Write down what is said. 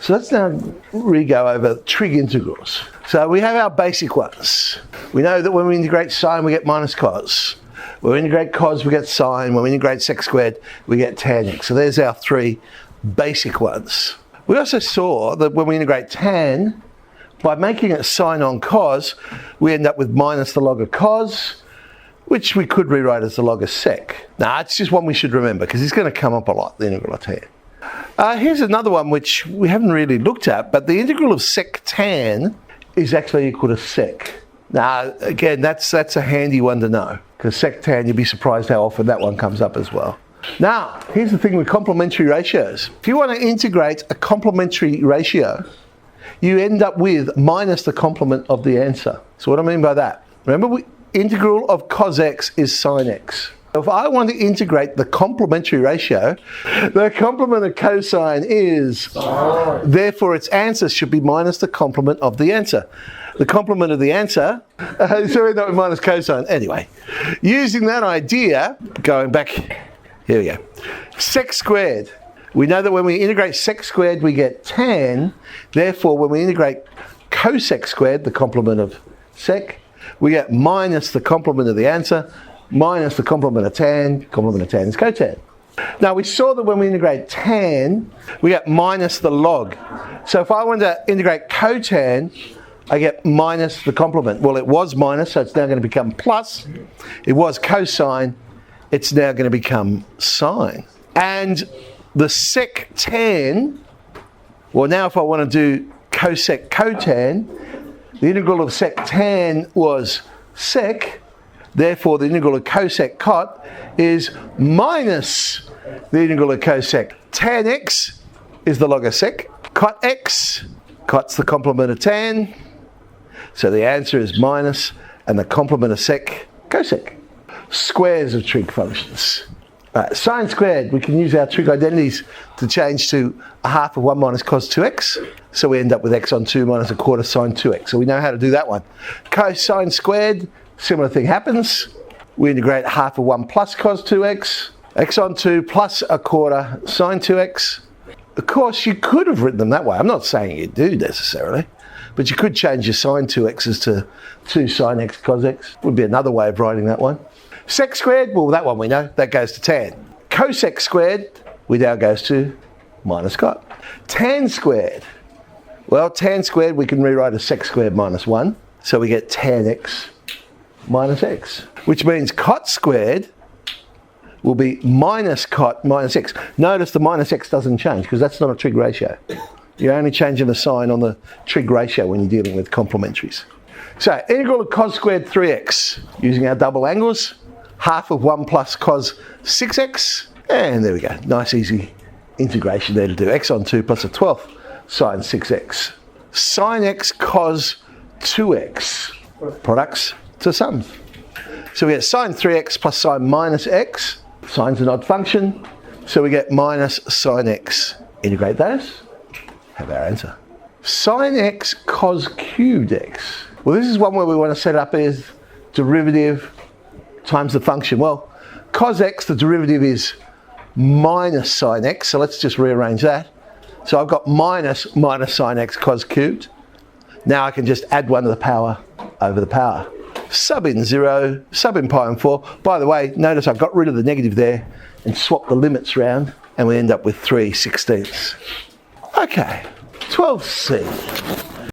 So let's now re-go over trig integrals. So we have our basic ones. We know that when we integrate sine, we get minus cos. When we integrate cos, we get sine. When we integrate sec squared, we get tan x. So there's our three basic ones. We also saw that when we integrate tan, by making it sine on cos, we end up with minus the log of cos, which we could rewrite as the log of sec. Now, it's just one we should remember because it's going to come up a lot, the integral of tan. Here's another one which we haven't really looked at, but the integral of sec tan is actually equal to sec. Now, again, that's a handy one to know, because sec tan, you'd be surprised how often that one comes up as well. Now, here's the thing with complementary ratios. If you want to integrate a complementary ratio, you end up with minus the complement of the answer. So what do I mean by that? Remember, integral of cos x is sine x. If I want to integrate the complementary ratio, the complement of cosine is sine. Therefore its answer should be minus the complement of the answer. The complement of the answer, so we end up with minus cosine. Anyway, using that idea, going back, here we go. Sec squared. We know that when we integrate sec squared, we get tan. Therefore, when we integrate cosec squared, the complement of sec, we get minus the complement of the answer, minus the complement of tan is cotan. Now we saw that when we integrate tan, we get minus the log. So if I want to integrate cotan, I get minus the complement. Well, it was minus, so it's now going to become plus. It was cosine, it's now going to become sine. And the sec tan, well now if I want to do cosec cotan, the integral of sec tan was sec. Therefore, the integral of cosec cot is minus the integral of cosec. Tan x is the log of sec. Cot x, cot's the complement of tan. So the answer is minus, and the complement of sec, cosec. Squares of trig functions. Sine squared, we can use our trig identities to change to a half of 1 minus cos 2x. So we end up with x on 2 minus a quarter sine 2x. So we know how to do that one. Cosine squared, similar thing happens. We integrate half of 1 plus cos 2x, x on 2 plus a quarter sine 2x. Of course, you could have written them that way. I'm not saying you do necessarily, but you could change your sine 2x's to 2 sine x cos x. Would be another way of writing that one. Sec squared, well, that one we know, that goes to tan. Cosec squared, we now goes to minus cot. Tan squared, well, tan squared we can rewrite as sec squared minus 1, so we get tan x minus x, which means cot squared will be minus cot minus x. Notice the minus x doesn't change because that's not a trig ratio. You're only changing the sign on the trig ratio when you're dealing with complementaries. So integral of cos squared 3x, using our double angles, half of 1 plus cos 6x, and there we go. Nice easy integration there to do. X on 2 plus a 12th sine 6x. Sine x cos 2x, products to sums. So we get sine 3x plus sine minus x. Sine's an odd function, so we get minus sine x. Integrate those, have our answer. Sine x cos cubed x. Well, this is one where we want to set up as derivative times the function. Well, cos x, the derivative is minus sine x, so let's just rearrange that. So I've got minus sine x cos cubed. Now I can just add 1 to the power over the power. Sub in 0, sub in pi and 4. By the way, notice I've got rid of the negative there and swapped the limits around, and we end up with 3/16. Okay, 12c.